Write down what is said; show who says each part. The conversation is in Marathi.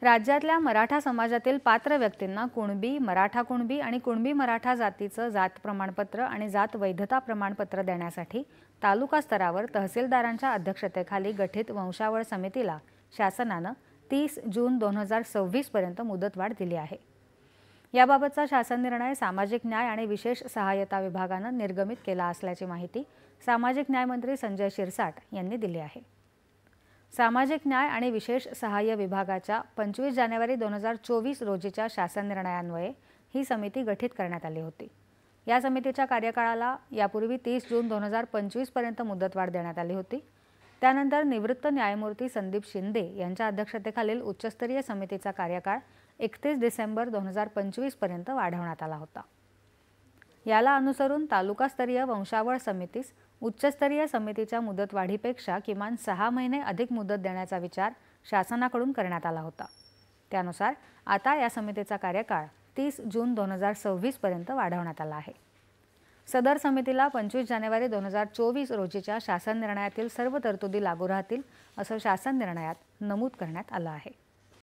Speaker 1: राज्यातल्या मराठा समाजातील पात्र व्यक्तींना कुणबी, मराठा कुणबी आणि कुणबी मराठा जातीचं जात प्रमाणपत्र आणि जात वैधता प्रमाणपत्र देण्यासाठी तालुका स्तरावर तहसीलदारांच्या अध्यक्षतेखाली गठीत वंशावळ समितीला शासनानं 30 जून 2026 पर्यंत मुदतवाढ दिली आहे। याबाबतचा शासन निर्णय सामाजिक न्याय आणि विशेष सहाय्यता विभागानं निर्गमित केला असल्याची माहिती सामाजिक न्याय मंत्री संजय शिरसाट यांनी दिली आहे। सामाजिक न्याय आणि विशेष सहाय्य विभागाच्या 25 जानेवारी 2024 रोजीच्या शासन निर्णयान्वये ही समिती गठीत करण्यात आली होती। या समितीच्या कार्यकाळाला यापूर्वी 30 जून 2025 पर्यंत मुदतवाढ देण्यात आली होती। त्यानंतर निवृत्त न्यायमूर्ती संदीप शिंदे यांच्या अध्यक्षतेखालील उच्चस्तरीय समितीचा कार्यकाळ 31 डिसेंबर 2025 पर्यंत वाढवण्यात आला होता। याला अनुसरून तालुकास्तरीय वंशावळ समितीस उच्चस्तरीय समितीच्या मुदतवाढीपेक्षा किमान 6 महिने अधिक मुदत देण्याचा विचार शासनाकडून करण्यात आला होता। त्यानुसार आता या समितीचा कार्यकाळ 30 जून 2026 पर्यंत वाढवण्यात आला आहे। सदर समितीला 25 जानेवारी 2024 रोजीच्या शासन निर्णयातील सर्व तरतुदी लागू राहतील असं शासन निर्णयात नमूद करण्यात आलं आहे।